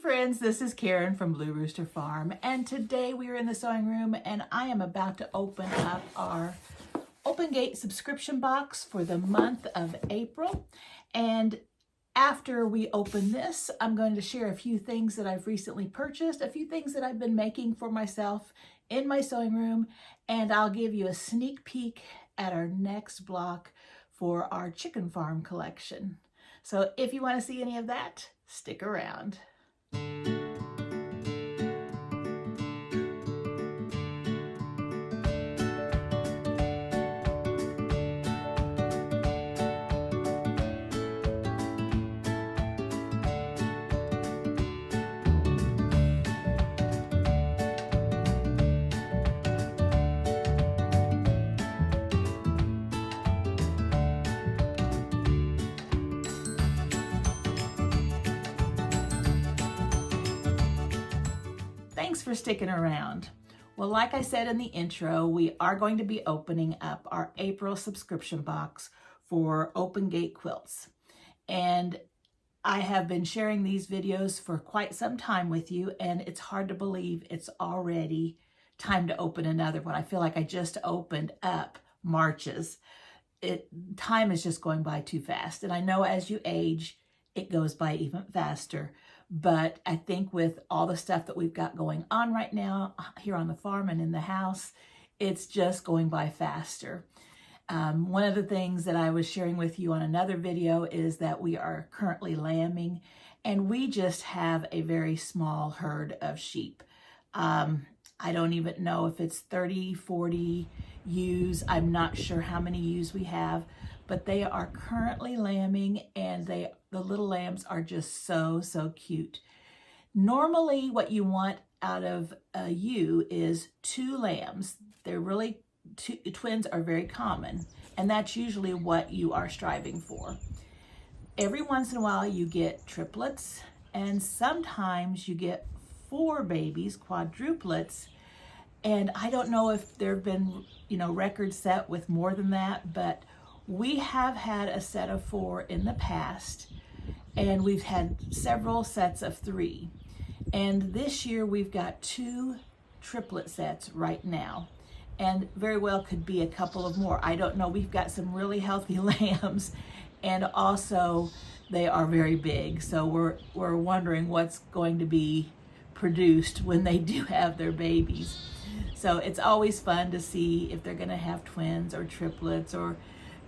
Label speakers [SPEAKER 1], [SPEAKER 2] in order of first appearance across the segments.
[SPEAKER 1] friends, this is Karen from Blue Rooster Farm, and today we are in the sewing room and I am about to open up our Open Gate subscription box for the month of April. And after we open this, I'm going to share a few things that I've recently purchased, a few things that I've been making for myself in my sewing room, and I'll give you a sneak peek at our next block for our chicken farm collection. So if you want to see any of that, stick around. Thanks for sticking around. Well, like I said in the intro, we are going to be opening up our April subscription box for Open Gate Quilts. And I have been sharing these videos for quite some time with you, and it's hard to believe it's already time to open another one. I feel like I just opened up March's. Time is just going by too fast. And I know as you age, it goes by even faster. But I think with all the stuff that we've got going on right now here on the farm and in the house, it's just going by faster. One of the things that I was sharing with you on another video is that we are currently lambing, and we just have a very small herd of sheep. I don't even know if it's 30, 40 ewes. I'm not sure how many ewes we have, but they are currently lambing, and the little lambs are just so cute. Normally what you want out of a ewe is 2 lambs. They're really twins are very common, and that's usually what you are striving for. Every once in a while you get triplets, and sometimes you get 4 babies, quadruplets. And I don't know if there have been, records set with more than that, but we have had a set of 4 in the past, and we've had several sets of 3. And this year we've got 2 triplet sets right now, and very well could be a couple of more. I don't know. We've got some really healthy lambs, and also they are very big. So we're wondering what's going to be produced when they do have their babies. So it's always fun to see if they're going to have twins or triplets, or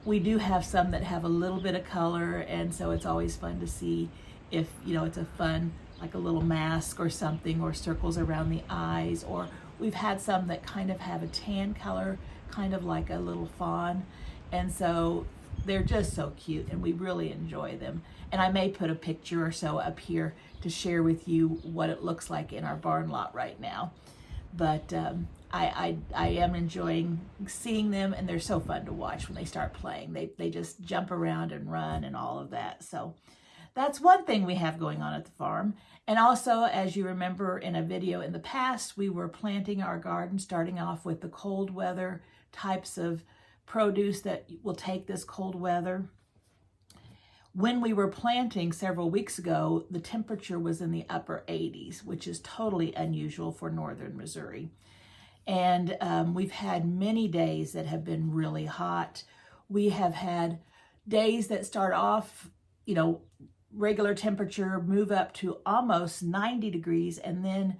[SPEAKER 1] we do have some that have a little bit of color, and so it's always fun to see if, it's a fun, like a little mask or something, or circles around the eyes, or we've had some that kind of have a tan color, kind of like a little fawn, and so they're just so cute, and we really enjoy them. And I may put a picture or so up here to share with you what it looks like in our barn lot right now. But I am enjoying seeing them, and they're so fun to watch when they start playing. They just jump around and run and all of that. So that's one thing we have going on at the farm. And also, as you remember in a video in the past, we were planting our garden, starting off with the cold weather types of produce that will take this cold weather. When we were planting several weeks ago, the temperature was in the upper 80s, which is totally unusual for northern Missouri. And we've had many days that have been really hot. We have had days that start off, regular temperature, move up to almost 90 degrees, and then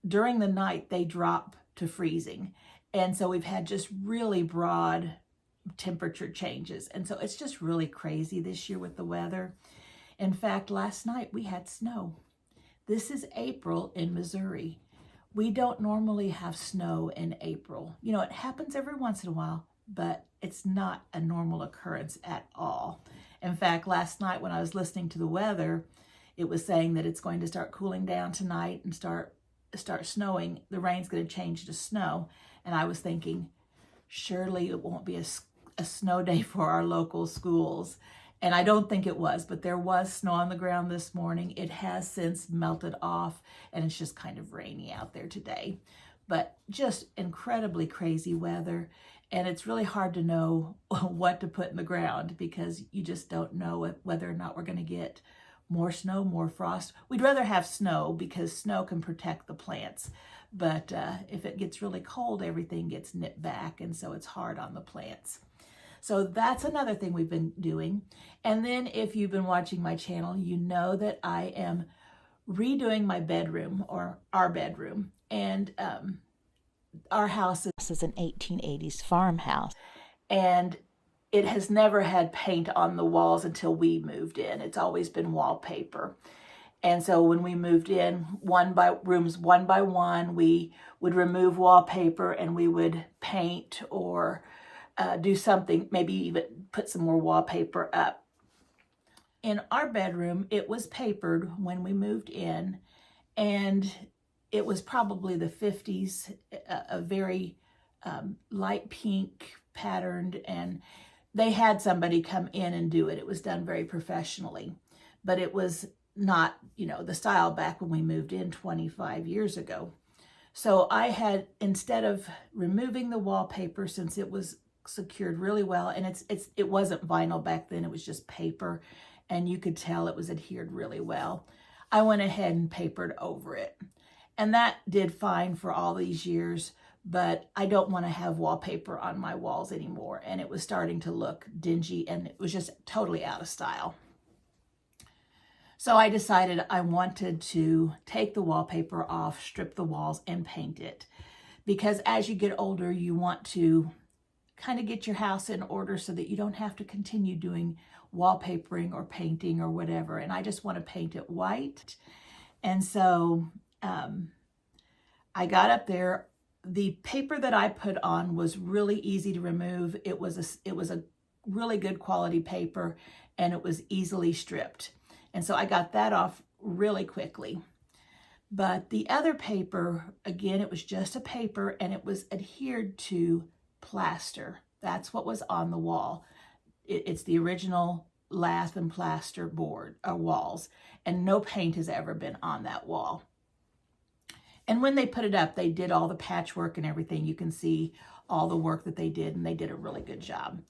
[SPEAKER 1] during the night they drop to freezing. And so we've had just really broad temperature changes. And so it's just really crazy this year with the weather. In fact, last night we had snow. This is April in Missouri. We don't normally have snow in April. It happens every once in a while, but it's not a normal occurrence at all. In fact, last night when I was listening to the weather, it was saying that it's going to start cooling down tonight and start snowing. The rain's going to change to snow. And I was thinking, surely it won't be a snow day for our local schools. And I don't think it was, but there was snow on the ground this morning. It has since melted off, and it's just kind of rainy out there today. But just incredibly crazy weather. And it's really hard to know what to put in the ground, because you just don't know whether or not we're going to get more snow, more frost. We'd rather have snow because snow can protect the plants. But if it gets really cold, everything gets nipped back, and so it's hard on the plants. So that's another thing we've been doing. And then if you've been watching my channel, you know that I am redoing my bedroom, or our bedroom. And our house is an 1880s farmhouse. And it has never had paint on the walls until we moved in. It's always been wallpaper. And so when we moved in, rooms one by one, we would remove wallpaper and we would paint or do something, maybe even put some more wallpaper up. In our bedroom, it was papered when we moved in, and it was probably the 50s, a very light pink patterned, and they had somebody come in and do it. It was done very professionally, but it was not, the style back when we moved in 25 years ago. So I had, instead of removing the wallpaper, since it was secured really well, and it wasn't vinyl back then, it was just paper, and you could tell it was adhered really well, I went ahead and papered over it. And that did fine for all these years, but I don't want to have wallpaper on my walls anymore. And it was starting to look dingy, and it was just totally out of style. So I decided I wanted to take the wallpaper off, strip the walls, and paint it. Because as you get older, you want to kind of get your house in order so that you don't have to continue doing wallpapering or painting or whatever. And I just want to paint it white. And so I got up there. The paper that I put on was really easy to remove. It was a really good quality paper, and it was easily stripped. And so I got that off really quickly. But the other paper, again, it was just a paper, and it was adhered to plaster. That's what was on the wall. It's the original lath and plaster board or walls, and no paint has ever been on that wall. And when they put it up, they did all the patchwork and everything. You can see all the work that they did, and they did a really good job.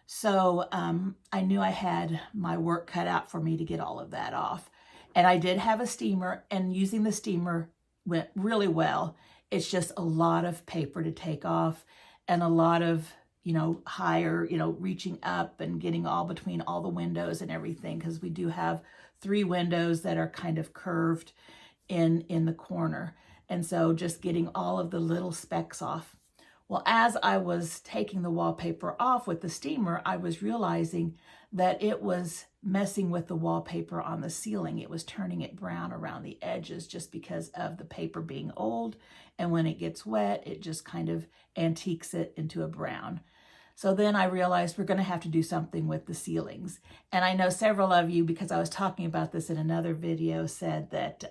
[SPEAKER 1] So I knew I had my work cut out for me to get all of that off. And I did have a steamer, and using the steamer went really well. It's just a lot of paper to take off, and a lot of, higher, reaching up and getting all between all the windows and everything, because we do have 3 windows that are kind of curved in the corner. And so just getting all of the little specks off. Well, as I was taking the wallpaper off with the steamer, I was realizing that it was messing with the wallpaper on the ceiling. It was turning it brown around the edges just because of the paper being old. And when it gets wet, it just kind of antiques it into a brown. So then I realized we're going to have to do something with the ceilings. And I know several of you, because I was talking about this in another video, said that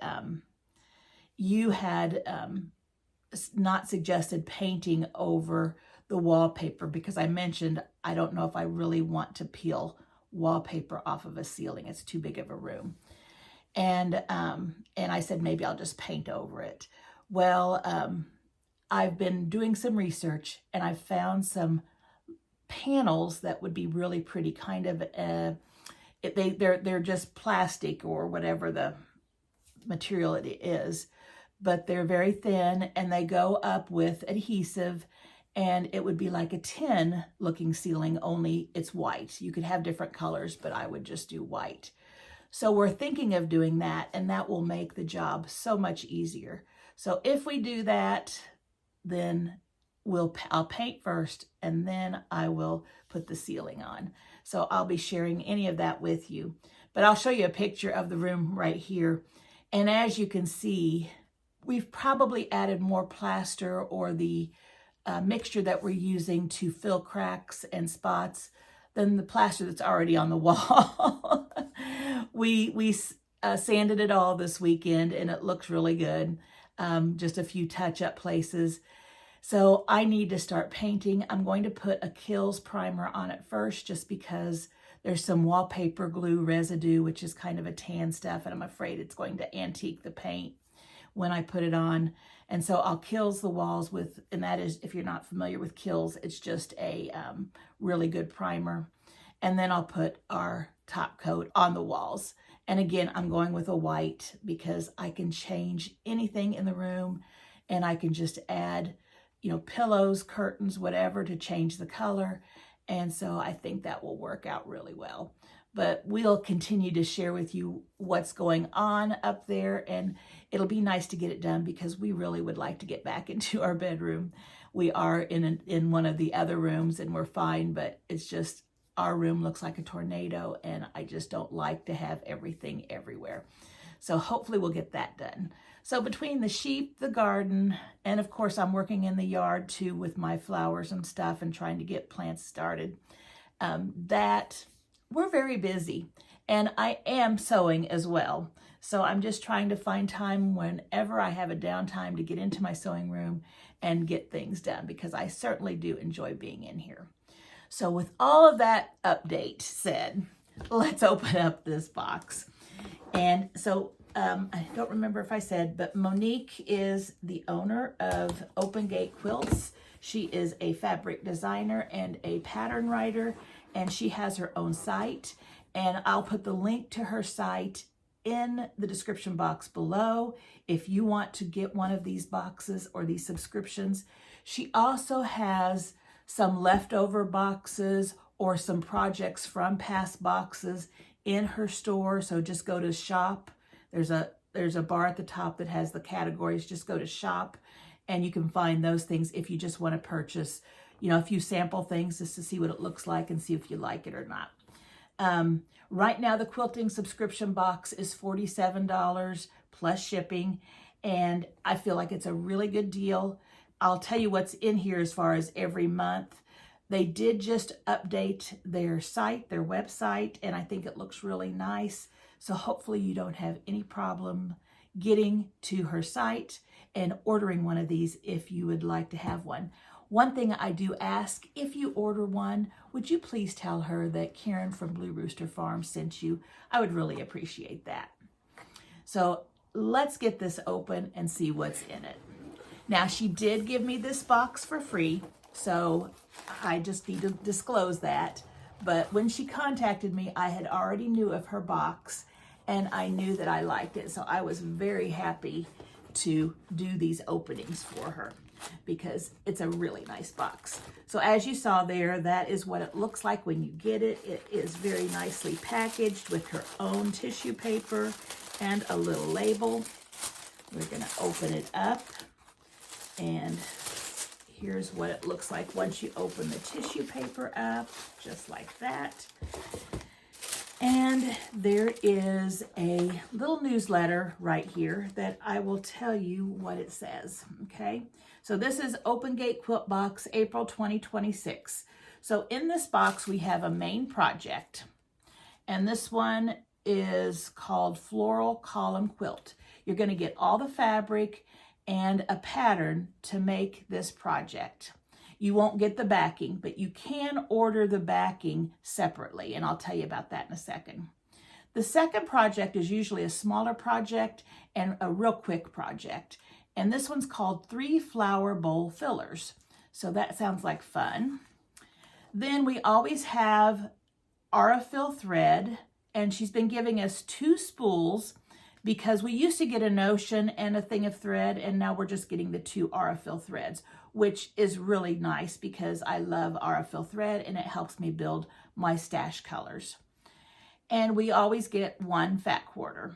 [SPEAKER 1] you had not suggested painting over the wallpaper, because I mentioned I don't know if I really want to peel wallpaper off of a ceiling. It's too big of a room. And I said maybe I'll just paint over it. Well, I've been doing some research, and I found some panels that would be really pretty, kind of they're just plastic or whatever the material it is, but they're very thin, and they go up with adhesive, and it would be like a tin looking ceiling, only it's white. You could have different colors, but I would just do white. So we're thinking of doing that, and that will make the job so much easier. So if we do that, then I'll paint first, and then I will put the ceiling on. So I'll be sharing any of that with you, but I'll show you a picture of the room right here. And as you can see, we've probably added more plaster or the mixture that we're using to fill cracks and spots than the plaster that's already on the wall. We sanded it all this weekend, and it looks really good. Just a few touch-up places. So I need to start painting. I'm going to put a Kills primer on it first, just because there's some wallpaper glue residue, which is kind of a tan stuff, and I'm afraid it's going to antique the paint when I put it on. And so I'll Kills the walls with, and that is, if you're not familiar with Kills, it's just a really good primer. And then I'll put our top coat on the walls. And again, I'm going with a white because I can change anything in the room, and I can just add, you know, pillows, curtains, whatever to change the color. And so I think that will work out really well. But we'll continue to share with you what's going on up there, and it'll be nice to get it done because we really would like to get back into our bedroom. We are in one of the other rooms and we're fine, but it's just our room looks like a tornado, and I just don't like to have everything everywhere. So hopefully we'll get that done. So between the sheep, the garden, and of course I'm working in the yard too with my flowers and stuff and trying to get plants started, that we're very busy. And I am sewing as well. So I'm just trying to find time whenever I have a downtime to get into my sewing room and get things done, because I certainly do enjoy being in here. So with all of that update said, let's open up this box. And so I don't remember if I said, but Monique is the owner of Open Gate Quilts. She is a fabric designer and a pattern writer, and she has her own site. And I'll put the link to her site in the description box below if you want to get one of these boxes or these subscriptions. She also has some leftover boxes or some projects from past boxes in her store. So just go to shop. There's a bar at the top that has the categories. Just go to shop and you can find those things if you just want to purchase, you know, a few sample things just to see what it looks like and see if you like it or not. Right now the quilting subscription box is $47 plus shipping, and I feel like it's a really good deal. I'll tell you what's in here as far as every month. They did just update their site, their website, and I think it looks really nice. So hopefully you don't have any problem getting to her site and ordering one of these if you would like to have one. One thing I do ask, if you order one, would you please tell her that Karen from Blue Rooster Farm sent you? I would really appreciate that. So let's get this open and see what's in it. Now, she did give me this box for free, so I just need to disclose that. But when she contacted me, I had already knew of her box, and I knew that I liked it. So I was very happy to do these openings for her because it's a really nice box. So as you saw there, that is what it looks like when you get it. It is very nicely packaged with her own tissue paper and a little label. We're gonna open it up, and here's what it looks like once you open the tissue paper up, just like that. And there is a little newsletter right here that I will tell you what it says, okay? So this is Open Gate Quilt Box, April 2026. So in this box, we have a main project, and this one is called Floral Column Quilt. You're gonna get all the fabric and a pattern to make this project. You won't get the backing, but you can order the backing separately, and I'll tell you about that in a second. The second project is usually a smaller project and a real quick project, and this one's called 3 flower bowl fillers. So that sounds like fun. Then we always have Aurifil thread, and she's been giving us 2 spools because we used to get a notion and a thing of thread, and now we're just getting the 2 Aurifil threads, which is really nice because I love Aurifil thread and it helps me build my stash colors. And we always get 1 fat quarter.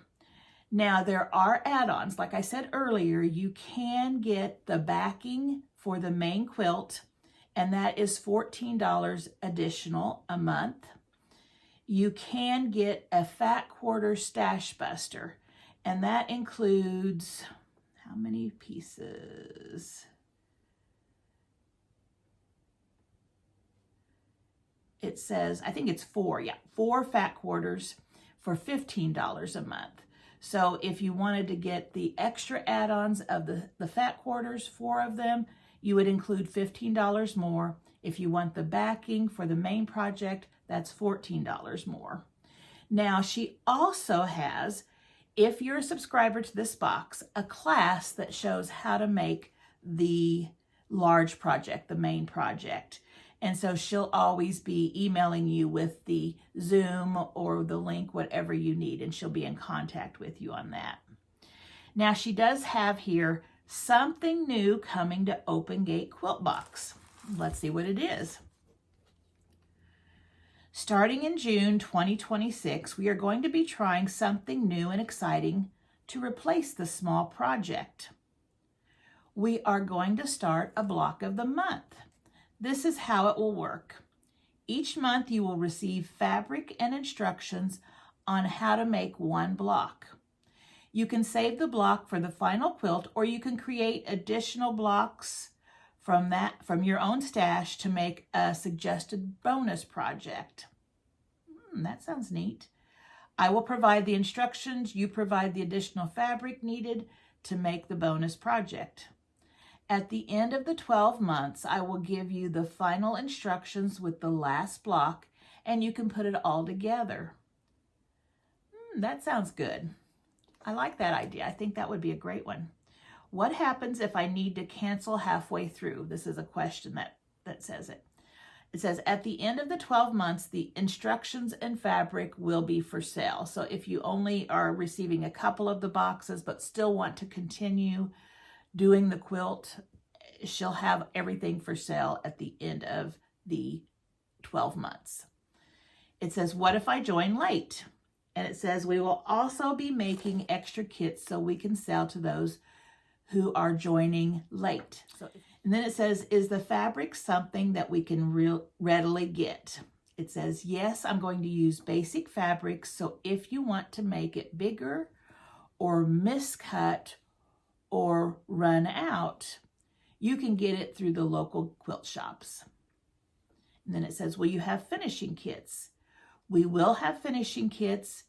[SPEAKER 1] Now there are add-ons. Like I said earlier, you can get the backing for the main quilt, and that is $14 additional a month. You can get a fat quarter stash buster, and that includes how many pieces? It says, I think it's 4, yeah, 4 fat quarters for $15 a month. So if you wanted to get the extra add-ons of the fat quarters, 4 of them, you would include $15 more. If you want the backing for the main project, that's $14 more. Now, she also has, if you're a subscriber to this box, a class that shows how to make the large project, the main project. And so she'll always be emailing you with the Zoom or the link, whatever you need, and she'll be in contact with you on that. Now she does have here something new coming to Open Gate Quilt Box. Let's see what it is. Starting in June 2026, we are going to be trying something new and exciting to replace the small project. We are going to start a block of the month. This is how it will work. Each month you will receive fabric and instructions on how to make one block. You can save the block for the final quilt, or you can create additional blocks from your own stash to make a suggested bonus project. That sounds neat. I will provide the instructions. You provide the additional fabric needed to make the bonus project. At the end of the 12 months, I will give you the final instructions with the last block, and you can put it all together. That sounds good. I like that idea. I think that would be a great one. What happens if I need to cancel halfway through? This is a question that says it. It says, at the end of the 12 months, the instructions and fabric will be for sale. So if you only are receiving a couple of the boxes but still want to continue doing the quilt, she'll have everything for sale at the end of the 12 months. It says, what if I join late? And it says, we will also be making extra kits so we can sell to those who are joining late. And then it says, is the fabric something that we can readily get? It says, yes, I'm going to use basic fabrics. So if you want to make it bigger or miscut or run out, you can get it through the local quilt shops. And then it says, will you have finishing kits? We will have finishing kits,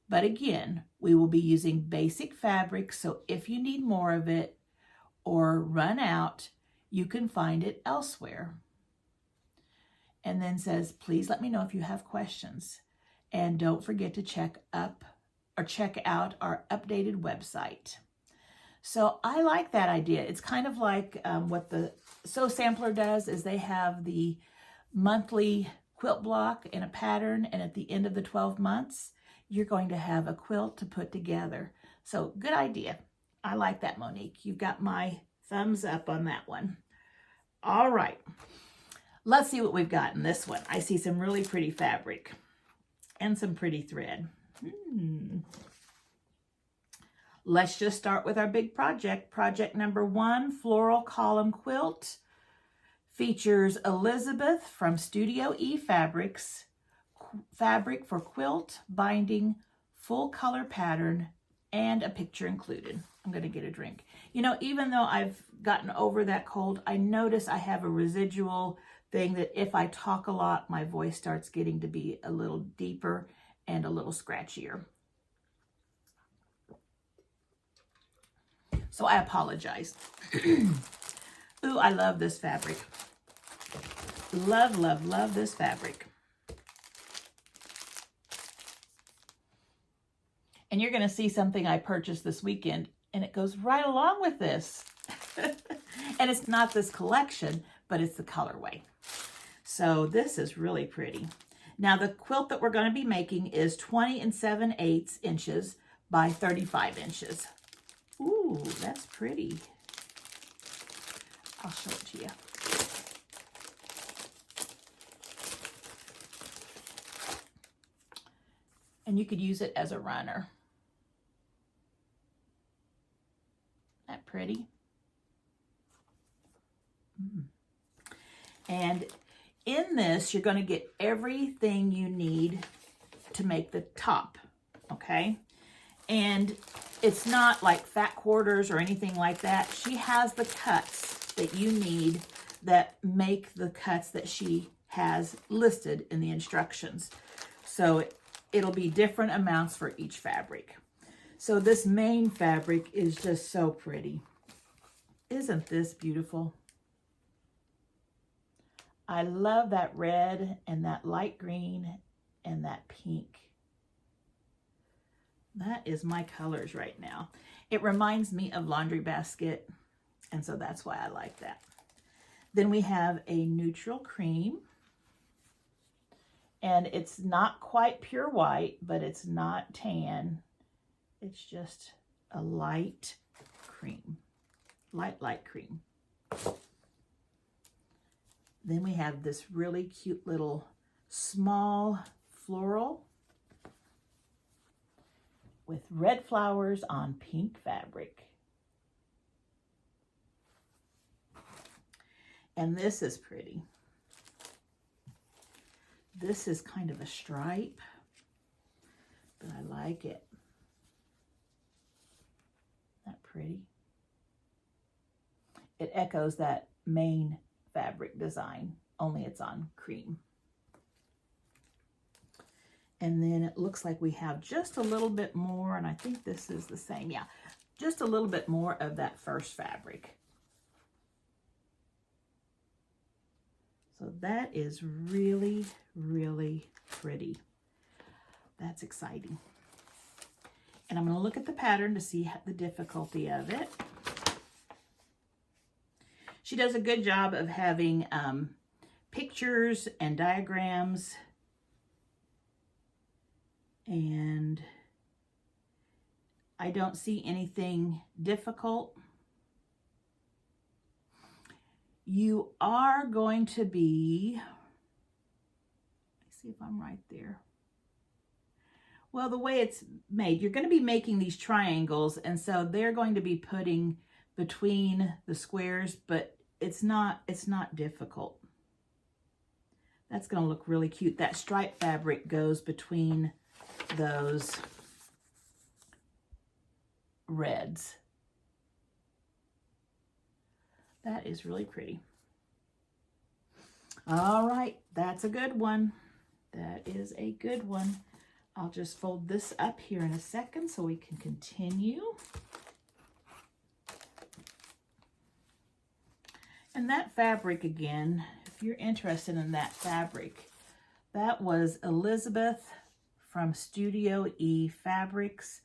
[SPEAKER 1] but again, we will be using basic fabric. So if you need more of it or run out, you can find it elsewhere. And then says, please let me know if you have questions. And don't forget to check out our updated website. So I like that idea. It's kind of like what the Sew Sampler does, is they have the monthly quilt block and a pattern, and at the end of the 12 months, you're going to have a quilt to put together. So good idea. I like that, Monique. You've got my thumbs up on that one. All right, let's see what we've got in this one. I see some really pretty fabric and some pretty thread. Let's just start with our big project. Project number 1, floral column quilt. Features Elizabeth from Studio E Fabrics, fabric for quilt, binding, full color pattern, and a picture included. I'm going to get a drink. You know, even though I've gotten over that cold, I notice I have a residual thing that if I talk a lot, my voice starts getting to be a little deeper and a little scratchier. So I apologize. Ooh, I love this fabric. Love, love, love this fabric. And you're going to see something I purchased this weekend, and it goes right along with this. And it's not this collection, but it's the colorway. So this is really pretty. Now the quilt that we're going to be making is 20 7/8 inches by 35 inches. Ooh, that's pretty. I'll show it to you. And you could use it as a runner. Isn't that pretty? And in this, you're going to get everything you need to make the top, okay? And it's not like fat quarters or anything like that. She has the cuts that you need that make the cuts that she has listed in the instructions. So it'll be different amounts for each fabric. So this main fabric is just so pretty. Isn't this beautiful? I love that red and that light green and that pink. That is my colors right now. It reminds me of Laundry Basket, and so that's why I like that. Then we have a neutral cream. And it's not quite pure white, but it's not tan. It's just a light cream. Light cream. Then we have this really cute little small floral with red flowers on pink fabric. And this is pretty. This is kind of a stripe, but I like it. Isn't that pretty? It echoes that main fabric design, only it's on cream. And then it looks like we have just a little bit more, and I think this is the same. Yeah, just a little bit more of that first fabric. So that is really, really pretty. That's exciting. And I'm going to look at the pattern to see the difficulty of it. She does a good job of having pictures and diagrams. And I don't see anything difficult. You are going to be, let's see if I'm right there. Well, the way it's made, you're going to be making these triangles, and so they're going to be putting between the squares, but it's not difficult. That's going to look really cute. That stripe fabric goes between those reds. That is really pretty. All right, that's a good one. That is a good one. I'll just fold this up here in a second so we can continue. And that fabric again, if you're interested in that fabric, that was Elizabeth from Studio E Fabrics.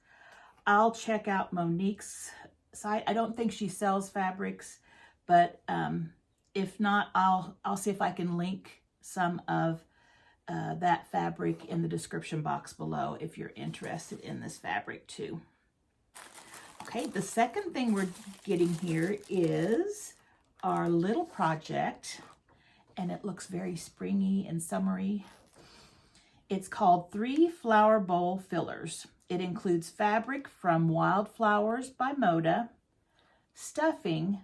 [SPEAKER 1] I'll check out Monique's site. I don't think she sells fabrics, but if not, I'll see if I can link some of that fabric in the description box below if you're interested in this fabric too. Okay, the second thing we're getting here is our little project, and it looks very springy and summery. It's called 3 Flower Bowl Fillers. It includes fabric from Wildflowers by Moda, stuffing,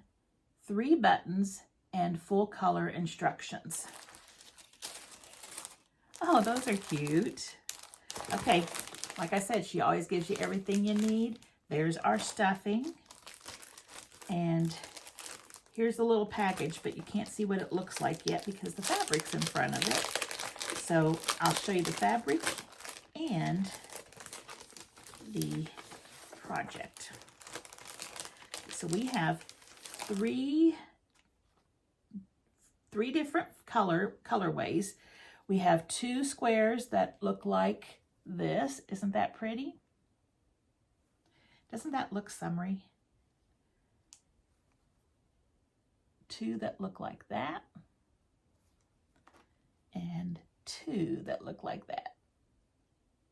[SPEAKER 1] 3 buttons, and full color instructions. Oh, those are cute. Okay, like I said, she always gives you everything you need. There's our stuffing. And here's the little package, but you can't see what it looks like yet because the fabric's in front of it. So I'll show you the fabric and the project. So we have three different colorways. We have 2 squares that look like this. Isn't that pretty? Doesn't that look summery? 2 that look like that, and 2 that look like that.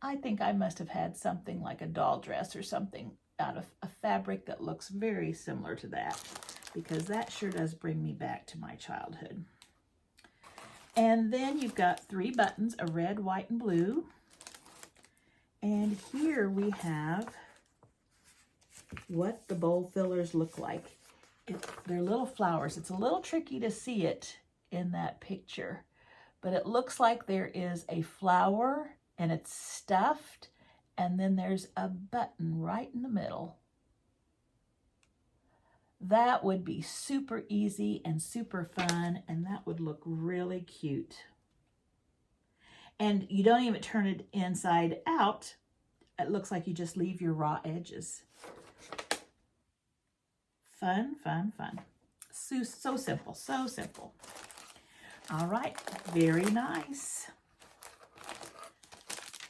[SPEAKER 1] I think I must have had something like a doll dress or something out of a fabric that looks very similar to that, because that sure does bring me back to my childhood. And then you've got 3 buttons, a red, white, and blue. And here we have what the bowl fillers look like. They're little flowers. It's a little tricky to see it in that picture, but it looks like there is a flower and it's stuffed, and then there's a button right in the middle. That would be super easy and super fun, and that would look really cute. And you don't even turn it inside out. It looks like you just leave your raw edges. Fun, fun, fun. So simple, so simple. All right, very nice.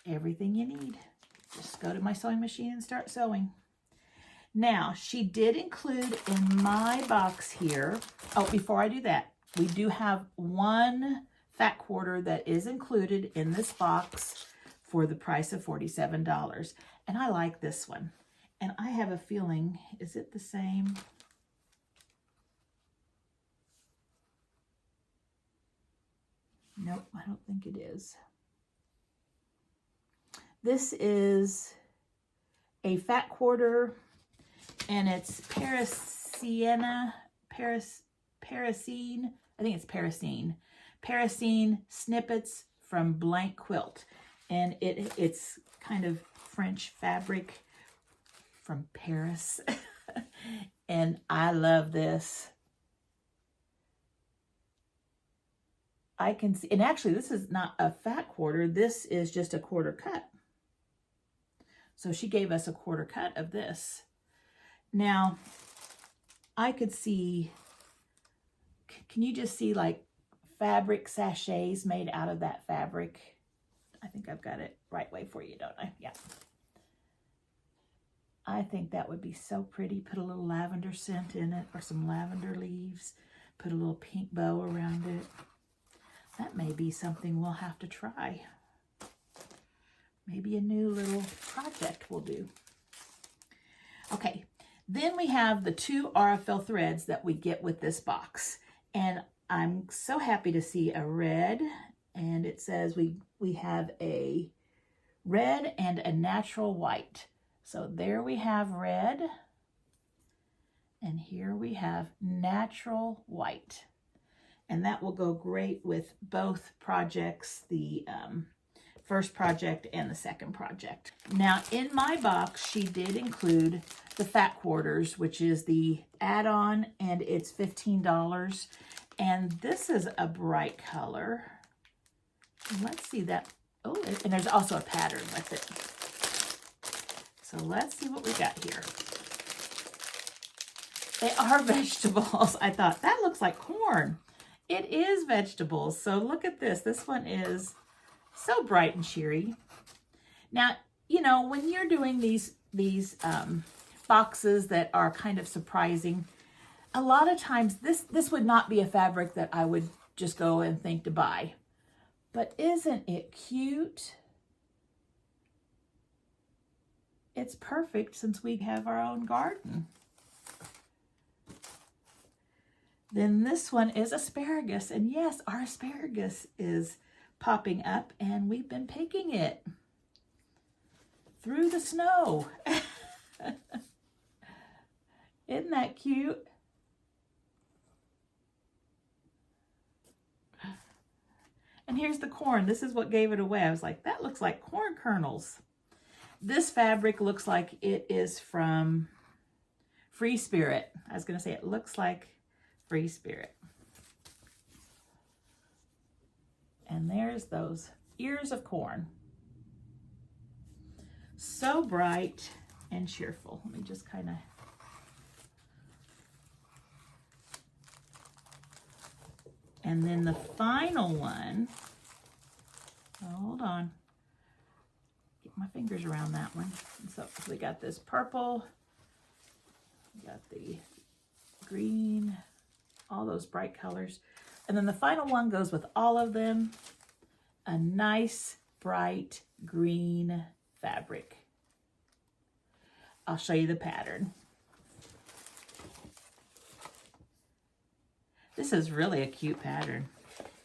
[SPEAKER 1] Everything you need. Just go to my sewing machine and start sewing. Now, she did include in my box here, oh, before I do that, We do have one fat quarter that is included in this box for the price of $47. And I like this one. And I have a feeling, is it the same? Nope, I don't think it is. This is a fat quarter, and it's Paracene. I think it's Paracene. Paracene snippets from Blank Quilt. And it's kind of French fabric from Paris. And I love this. I can see, and actually this is not a fat quarter, this is just a quarter cut. So she gave us a quarter cut of this. Now, I could see, can you just see like fabric sachets made out of that fabric? I think I've got it right way for you, don't I? Yeah. I think that would be so pretty. Put a little lavender scent in it, or some lavender leaves. Put a little pink bow around it. That may be something we'll have to try. Maybe a new little project we'll do. Okay, then we have the 2 Aurifil threads that we get with this box. And I'm so happy to see a red, and it says we have a red and a natural white. So there we have red, and here we have natural white. And that will go great with both projects, the first project and the second project. Now, in my box, she did include the fat quarters, which is the add-on, and it's $15. And this is a bright color. Let's see that. Oh, and there's also a pattern with it. So let's see what we got here. They are vegetables. I thought, that looks like corn. It is vegetables. So look at this. This one is so bright and cheery. Now, you know, when you're doing these boxes that are kind of surprising, a lot of times this would not be a fabric that I would just go and think to buy. But isn't it cute? It's perfect since we have our own garden. Then this one is asparagus. And yes, our asparagus is popping up, and we've been picking it through the snow. Isn't that cute? And here's the corn. This is what gave it away. I was like, that looks like corn kernels. This fabric looks like it is from Free Spirit. I was going to say it looks like Free Spirit. And there's those ears of corn. So bright and cheerful. Let me just kind of... And then the final one, hold on, get my fingers around that one. And so we got this purple, we got the green, all those bright colors. And then the final one goes with all of them, a nice bright green fabric. I'll show you the pattern. This is really a cute pattern.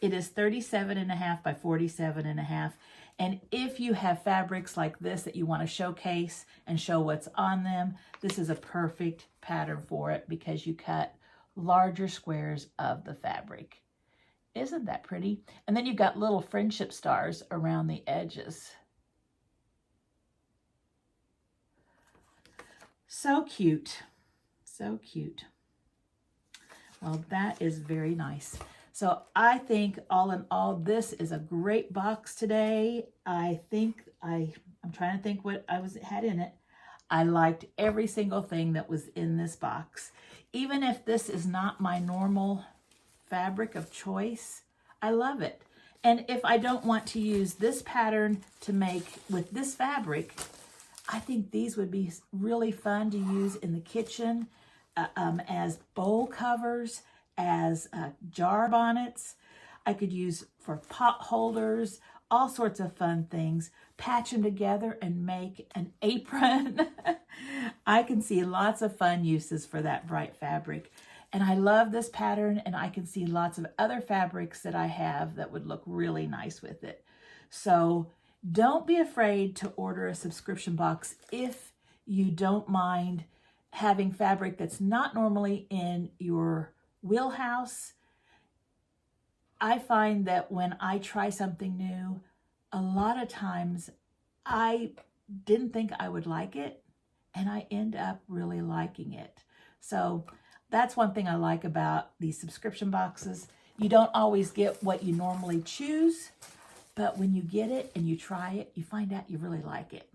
[SPEAKER 1] It is 37.5 by 47.5. And if you have fabrics like this that you want to showcase and show what's on them, this is a perfect pattern for it because you cut larger squares of the fabric. Isn't that pretty? And then you've got little friendship stars around the edges. So cute. So cute. Well, that is very nice. So I think all in all, this is a great box today. I think I'm trying to think what had in it. I liked every single thing that was in this box. Even if this is not my normal fabric of choice, I love it. And if I don't want to use this pattern to make with this fabric, I think these would be really fun to use in the kitchen as bowl covers, as jar bonnets. I could use for pot holders, all sorts of fun things. Patch them together and make an apron. I can see lots of fun uses for that bright fabric. And I love this pattern, and I can see lots of other fabrics that I have that would look really nice with it. So don't be afraid to order a subscription box if you don't mind having fabric that's not normally in your wheelhouse. I find that when I try something new, a lot of times I didn't think I would like it, and I end up really liking it. So that's one thing I like about these subscription boxes. You don't always get what you normally choose, but when you get it and you try it, you find out you really like it.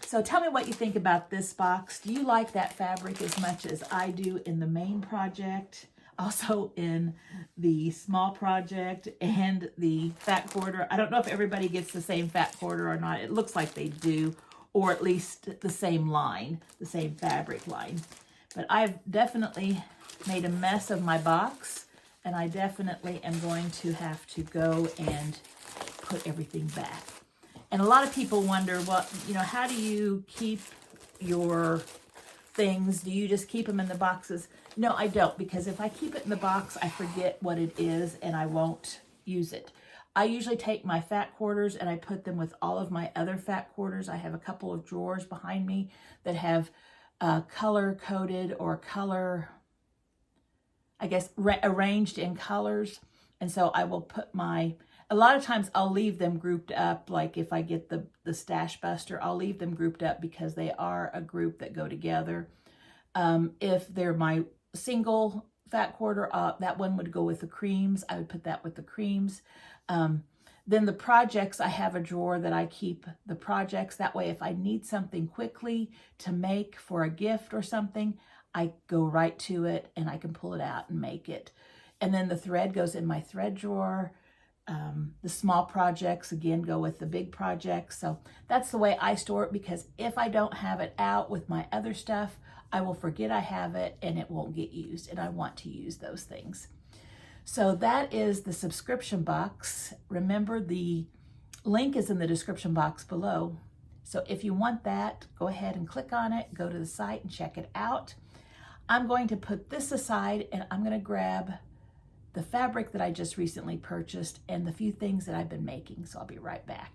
[SPEAKER 1] So tell me what you think about this box. Do you like that fabric as much as I do in the main project? Also in the small project and the fat quarter. I don't know if everybody gets the same fat quarter or not. It looks like they do, or at least the same line, the same fabric line. But I've definitely made a mess of my box, and I definitely am going to have to go and put everything back. And a lot of people wonder, well, you know, how do you keep your things? Do you just keep them in the boxes? No, I don't, because if I keep it in the box, I forget what it is and I won't use it. I usually take my fat quarters and I put them with all of my other fat quarters. I have a couple of drawers behind me that have color coded or color, I guess, arranged in colors. And so I will put a lot of times I'll leave them grouped up. Like if I get the Stash Buster, I'll leave them grouped up because they are a group that go together. If they're my single fat quarter, that one would go with the creams. I would put that with the creams. Then the projects, I have a drawer that I keep the projects. That way, if I need something quickly to make for a gift or something, I go right to it and I can pull it out and make it. And then the thread goes in my thread drawer. The small projects, again, go with the big projects. So that's the way I store it, because if I don't have it out with my other stuff, I will forget I have it and it won't get used, and I want to use those things. So that is the subscription box. Remember, the link is in the description box below. So if you want that, go ahead and click on it, go to the site and check it out. I'm going to put this aside and I'm going to grab the fabric that I just recently purchased and the few things that I've been making. So I'll be right back.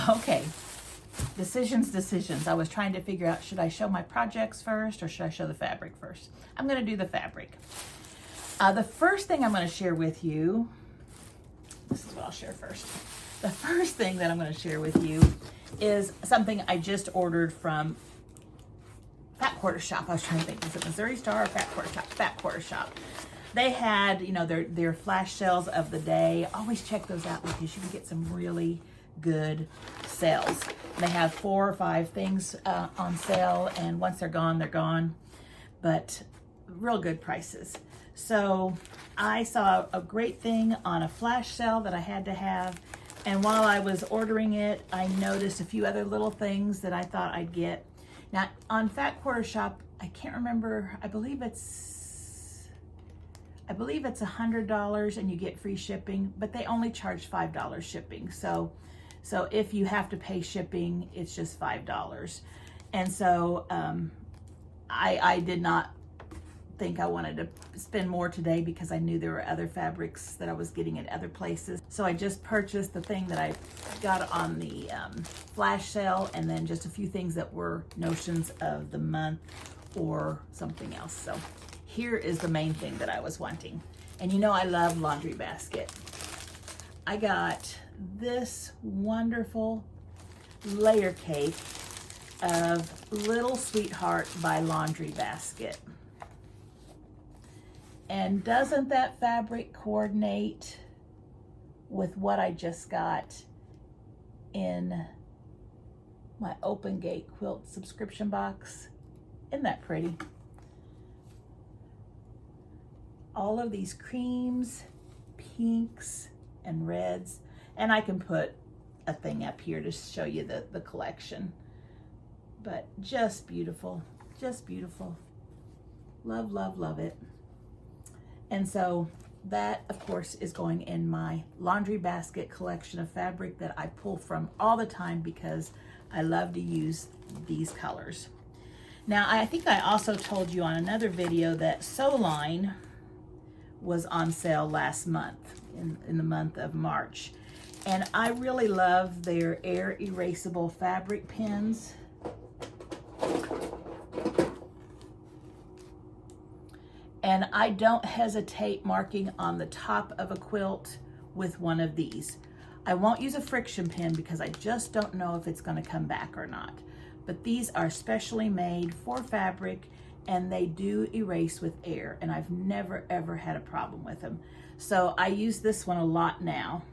[SPEAKER 1] Okay, decisions. I was trying to figure out, should I show my projects first or should I show the fabric first? I'm going to do the fabric. The first thing I'm going to share with you, this is what I'll share first. The first thing that I'm going to share with you is something I just ordered from Fat Quarter Shop. I was trying to think, is it Missouri Star or Fat Quarter Shop? Fat Quarter Shop. They had, you know, their flash sales of the day. Always check those out because you can get some really good sales. They have 4 or 5 things on sale, and once they're gone, but real good prices. So I saw a great thing on a flash sale that I had to have, and while I was ordering it, I noticed a few other little things that I thought I'd get. Now on Fat Quarter Shop, I can't remember, I believe it's $100 and you get free shipping, but they only charge $5 shipping. So if you have to pay shipping, it's just $5. And so I did not think I wanted to spend more today because I knew there were other fabrics that I was getting at other places. So I just purchased the thing that I got on the flash sale, and then just a few things that were notions of the month or something else. So here is the main thing that I was wanting. And you know I love laundry basket. I got this wonderful layer cake of Little Sweetheart by Laundry Basket. And doesn't that fabric coordinate with what I just got in my Open Gate Quilt subscription box? Isn't that pretty? All of these creams, pinks, and reds. And I can put a thing up here to show you the collection. But just beautiful, just beautiful. Love, love, love it. And so that, of course, is going in my laundry basket collection of fabric that I pull from all the time because I love to use these colors. Now, I think I also told you on another video that Sewline was on sale last month, in the month of March. And I really love their air erasable fabric pins. And I don't hesitate marking on the top of a quilt with one of these. I won't use a friction pin because I just don't know if it's going to come back or not. But these are specially made for fabric and they do erase with air, and I've never ever had a problem with them. So I use this one a lot now.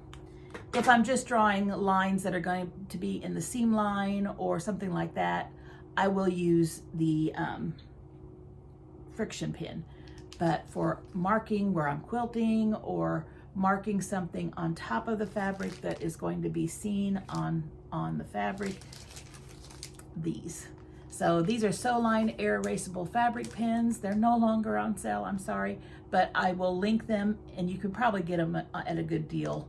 [SPEAKER 1] If I'm just drawing lines that are going to be in the seam line or something like that, I will use the friction pin. But for marking where I'm quilting or marking something on top of the fabric that is going to be seen on the fabric, these. So these are Sewline air erasable fabric pins. They're no longer on sale, I'm sorry, but I will link them and you can probably get them at a good deal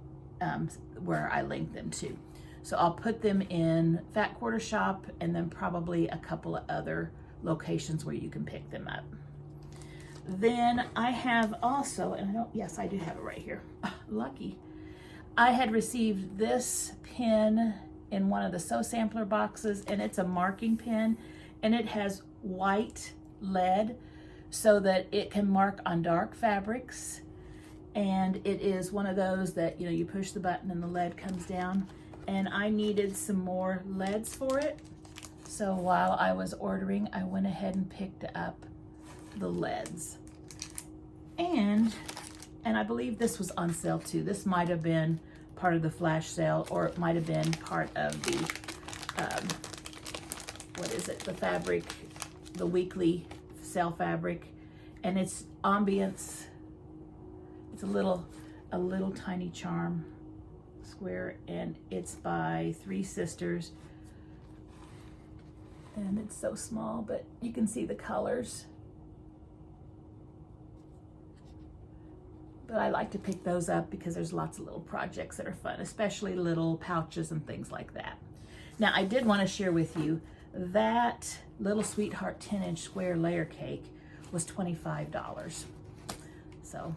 [SPEAKER 1] where I link them to. So I'll put them in Fat Quarter Shop and then probably a couple of other locations where you can pick them up. Then I have also, and yes, I do have it right here. Lucky. I had received this pin in one of the Sew Sampler boxes, and it's a marking pin, and it has white lead so that it can mark on dark fabrics. And it is one of those that, you know, you push the button and the lead comes down. And I needed some more leads for it. So while I was ordering, I went ahead and picked up the leads. And I believe this was on sale too. This might have been part of the flash sale, or it might have been part of the, what is it? The fabric, the weekly sale fabric. And it's Ambience. It's a little tiny charm square, and it's by Three Sisters. And it's so small, but you can see the colors. But I like to pick those up because there's lots of little projects that are fun, especially little pouches and things like that. Now, I did want to share with you that Little Sweetheart 10-inch square layer cake was $25. So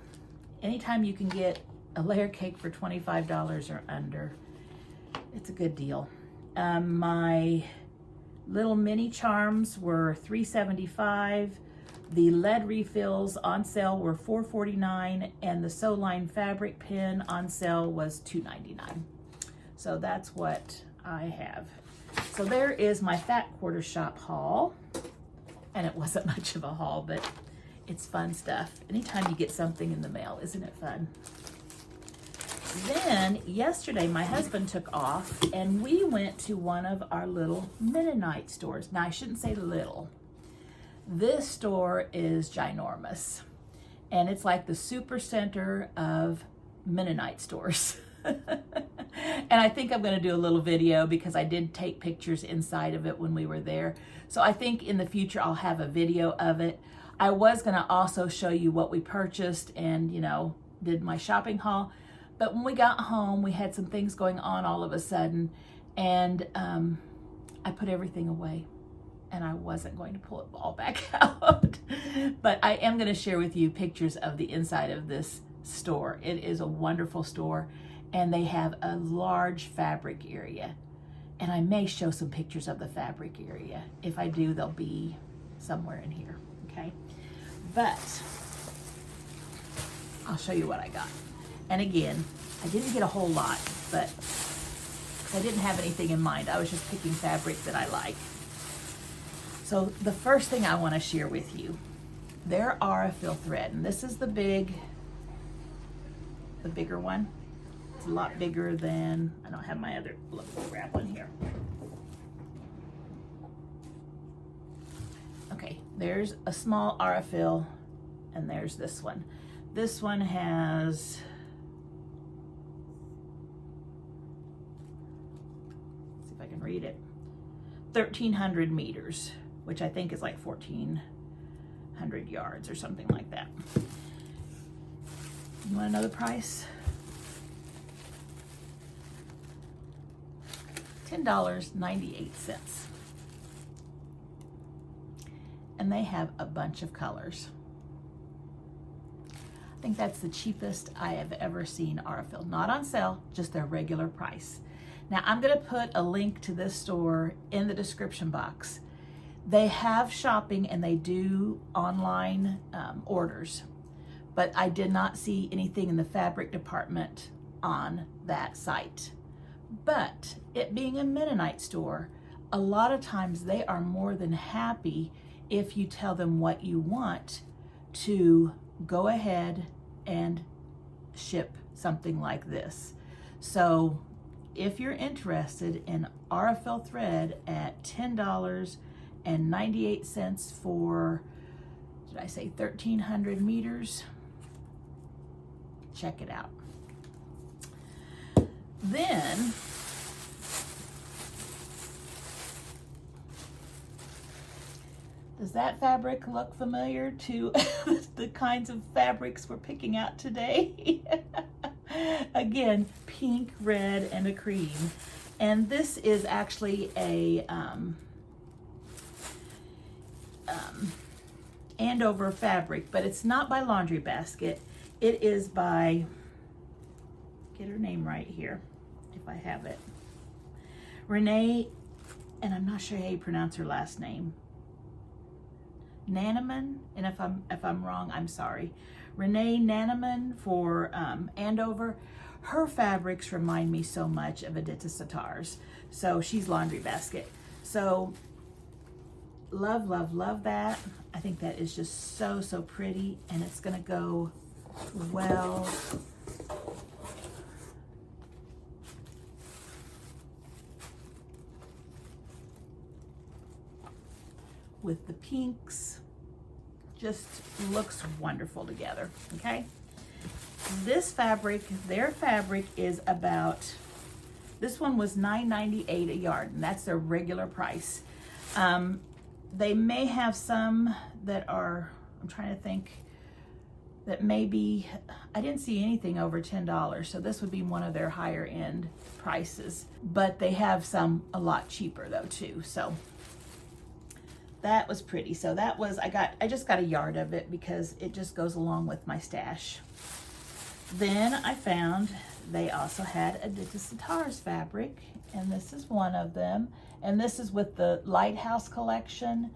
[SPEAKER 1] anytime you can get a layer cake for $25 or under, it's a good deal. My little mini charms were $3.75. The lead refills on sale were $4.49, and the Sewline fabric pin on sale was $2.99. So that's what I have. So there is my Fat Quarter Shop haul, and it wasn't much of a haul, but it's fun stuff. Anytime you get something in the mail, isn't it fun? Then yesterday my husband took off and we went to one of our little Mennonite stores. Now I shouldn't say little. This store is ginormous, and it's like the super center of Mennonite stores. And I think I'm going to do a little video because I did take pictures inside of it when we were there. So I think in the future I'll have a video of it. I was going to also show you what we purchased and, you know, did my shopping haul. But when we got home, we had some things going on all of a sudden, and I put everything away. And I wasn't going to pull it all back out. But I am going to share with you pictures of the inside of this store. It is a wonderful store, and they have a large fabric area. And I may show some pictures of the fabric area. If I do, they'll be somewhere in here, okay? But I'll show you what I got. And again, I didn't get a whole lot, but I didn't have anything in mind. I was just picking fabric that I like. So the first thing I want to share with you, their Aurifil thread, and this is the bigger one. It's a lot bigger than, I don't have my other, let me grab one here. Okay, there's a small Aurifil, and there's this one. This one has, let's see if I can read it, 1,300 meters. Which I think is like 1,400 yards or something like that. You want to know the price? $10.98. And they have a bunch of colors. I think that's the cheapest I have ever seen Aurifil. Not on sale, just their regular price. Now I'm going to put a link to this store in the description box. They have shopping and they do online orders, but I did not see anything in the fabric department on that site. But it being a Mennonite store, a lot of times they are more than happy if you tell them what you want to go ahead and ship something like this. So if you're interested in Aurifil thread at $10.98 for, did I say 1,300 meters? Check it out. Then does that fabric look familiar to the kinds of fabrics we're picking out today? Again, pink, red, and a cream. And this is actually a Andover fabric, but it's not by Laundry Basket. It is by, get her name right here, if I have it. Renee, and I'm not sure how you pronounce her last name. Nanaman, and if I'm wrong, I'm sorry. Renee Nanaman for Andover. Her fabrics remind me so much of Edita Sitar's. So she's Laundry Basket. So love, love, love that. I think that is just so, so pretty, and it's gonna go well with the pinks. Just looks wonderful together, okay? This fabric, their fabric is about, this one was $9.98 a yard, and that's their regular price. They may have some that are, I'm trying to think, that maybe, I didn't see anything over $10, so this would be one of their higher end prices. But they have some a lot cheaper though too, so that was pretty. So that was, I just got a yard of it because it just goes along with my stash. Then I found they also had Edita Sitar's fabric, and this is one of them. And this is with the Lighthouse collection,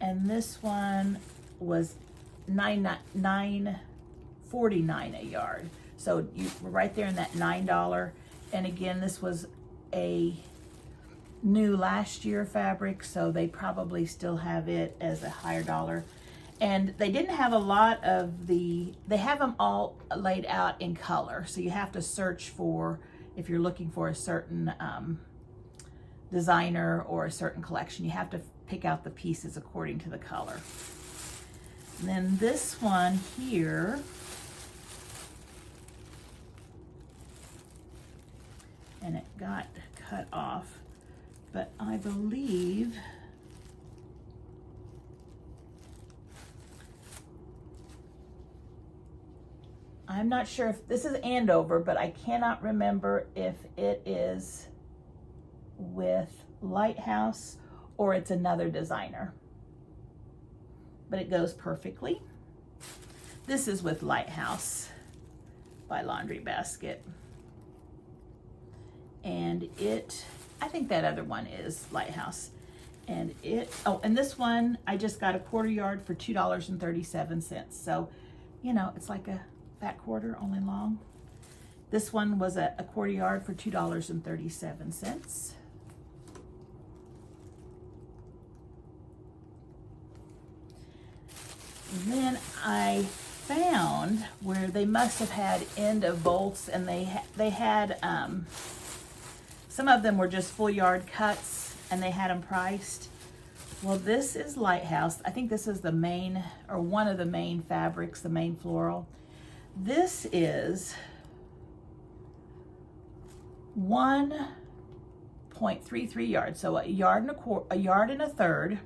[SPEAKER 1] and this one was $9.49 a yard. So you were right there in that $9. And again, this was a new last year fabric, so they probably still have it as a higher dollar. And they didn't have a lot of they have them all laid out in color, so you have to search for, if you're looking for a certain designer or a certain collection, you have to pick out the pieces according to the color. And then this one here, and it got cut off, but I believe I'm not sure if this is Andover, but I cannot remember if it is with Lighthouse or it's another designer, but it goes perfectly. This is with Lighthouse by Laundry Basket, and I think that other one is Lighthouse, and and this one I just got a quarter yard for $2.37. So, you know, it's like a fat quarter, only long. This one was a quarter yard for $2.37. And then I found where they must have had end of bolts, and they had some of them were just full yard cuts, and they had them priced. Well, this is Lighthouse. I think this is the main, or one of the main fabrics, the main floral. This is 1.33 yards, so a yard and a third.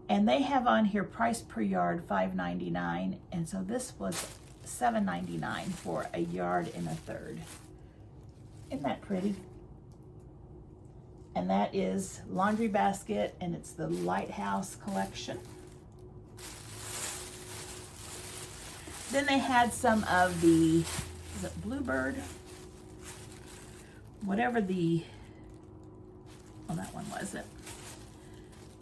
[SPEAKER 1] And they have on here price per yard $5.99, and so this was $7.99 for a 1 1/3 yards. Isn't that pretty? And that is Laundry Basket, and it's the Lighthouse collection. Then they had some of the, is it Bluebird? Whatever the, oh, that one wasn't.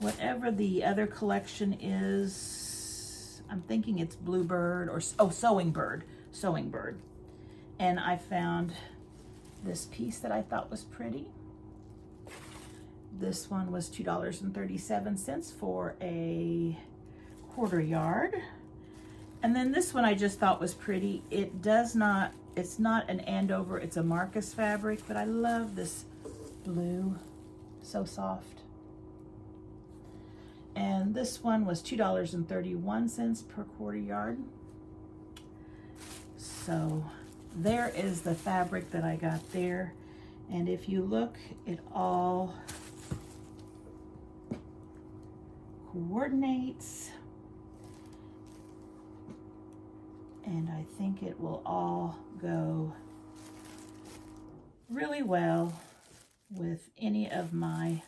[SPEAKER 1] Whatever the other collection is, I'm thinking it's Bluebird or, oh, Sewing Bird. And I found this piece that I thought was pretty. This one was $2.37 for a 1/4 yard. And then this one I just thought was pretty. It's not an Andover, it's a Marcus fabric, but I love this blue, so soft. And this one was $2.31 per 1/4 yard. So there is the fabric that I got there. And if you look, it all coordinates. And I think it will all go really well with any of my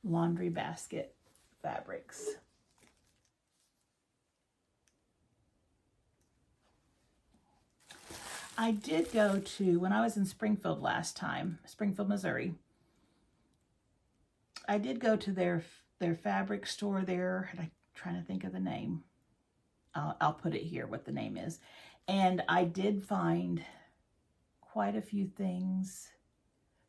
[SPEAKER 1] laundry basket fabrics. I did go to, when I was in Springfield last time, Springfield, Missouri, I did go to their fabric store there, and I'm trying to think of the name. I'll put it here, what the name is. And I did find quite a few things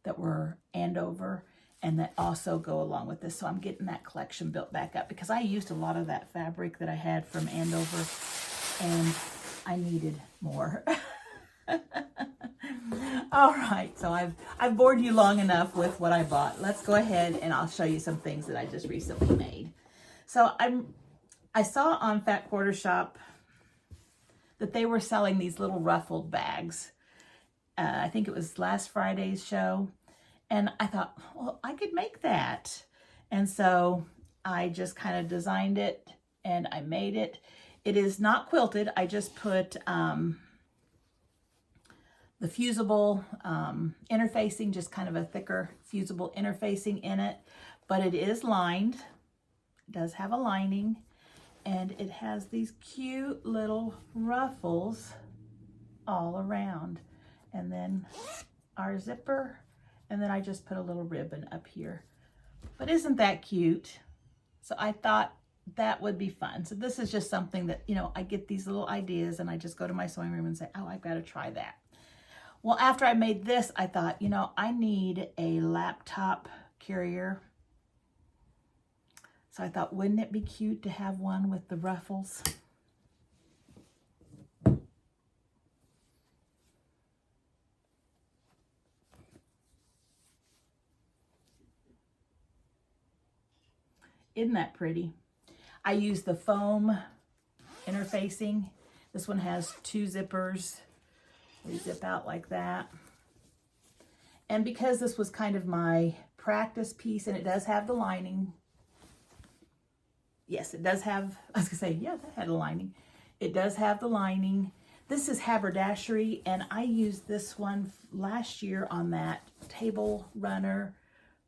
[SPEAKER 1] that were Andover and that also go along with this. So I'm getting that collection built back up because I used a lot of that fabric that I had from Andover and I needed more. All right, so I've bored you long enough with what I bought. Let's go ahead and I'll show you some things that I just recently made. So I saw on Fat Quarter Shop that they were selling these little ruffled bags. I think it was last Friday's show. And I thought, well, I could make that. And so I just kind of designed it and I made it. It is not quilted. I just put the fusible interfacing, just kind of a thicker fusible interfacing in it. But it is lined. It does have a lining. And it has these cute little ruffles all around. And then our zipper. And then I just put a little ribbon up here. But isn't that cute? So I thought that would be fun. So this is just something that, you know, I get these little ideas and I just go to my sewing room and say, oh, I've got to try that. Well, after I made this, I thought, you know, I need a laptop carrier. So I thought, wouldn't it be cute to have one with the ruffles? Isn't that pretty? I use the foam interfacing. This one has 2 zippers. They zip out like that. And because this was kind of my practice piece, and it does have the lining. Yes, it does have, I was gonna say, yeah, that had a lining. It does have the lining. This is haberdashery, and I used this one last year on that table runner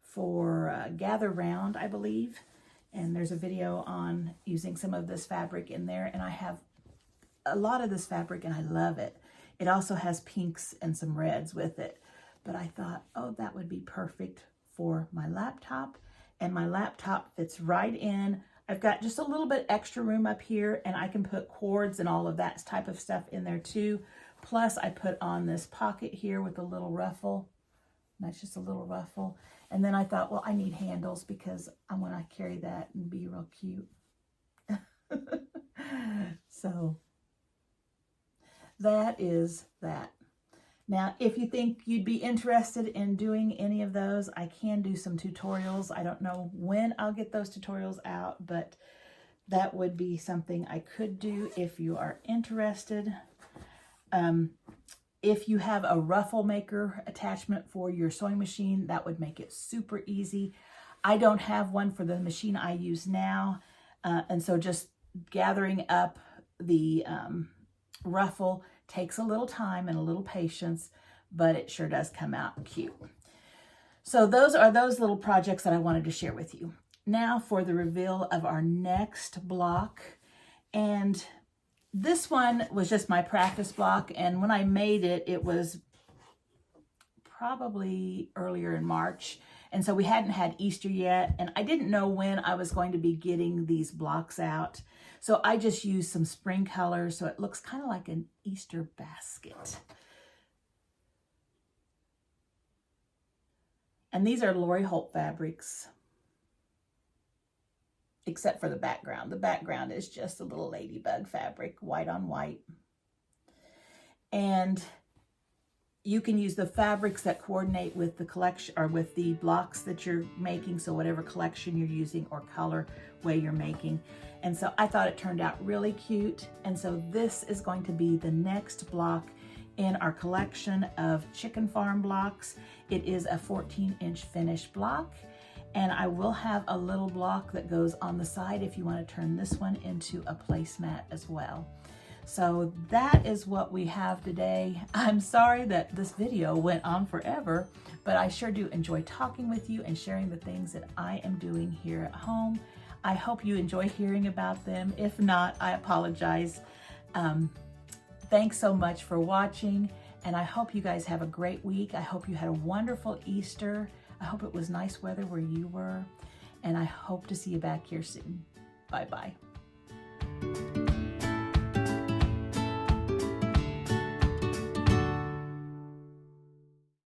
[SPEAKER 1] for Gather Round, I believe. And there's a video on using some of this fabric in there, and I have a lot of this fabric and I love it. It also has pinks and some reds with it. But I thought, oh, that would be perfect for my laptop, and my laptop fits right in. I've got just a little bit extra room up here, and I can put cords and all of that type of stuff in there too. Plus I put on this pocket here with a little ruffle. That's just a little ruffle. And then I thought, well, I need handles because I want to carry that and be real cute. So that is that. Now, if you think you'd be interested in doing any of those, I can do some tutorials. I don't know when I'll get those tutorials out, but that would be something I could do if you are interested. If you have a ruffle maker attachment for your sewing machine, that would make it super easy. I don't have one for the machine I use now, and so just gathering up the ruffle takes a little time and a little patience, but it sure does come out cute. So those are those little projects that I wanted to share with you. Now for the reveal of our next block. And this one was just my practice block. And when I made it, it was probably earlier in March. And so we hadn't had Easter yet. And I didn't know when I was going to be getting these blocks out. So I just used some spring colors. So it looks kind of like an Easter basket. And these are Lori Holt fabrics, except for the background. The background is just a little ladybug fabric, white on white. And you can use the fabrics that coordinate with the collection or with the blocks that you're making. So whatever collection you're using or color way you're making. And so I thought it turned out really cute. And so this is going to be the next block in our collection of chicken farm blocks. It is a 14-inch finished block. And I will have a little block that goes on the side if you want to turn this one into a placemat as well. So that is what we have today. I'm sorry that this video went on forever, but I sure do enjoy talking with you and sharing the things that I am doing here at home. I hope you enjoy hearing about them. If not, I apologize. Thanks so much for watching, and I hope you guys have a great week. I hope you had a wonderful Easter. I hope it was nice weather where you were, and I hope to see you back here soon. Bye-bye.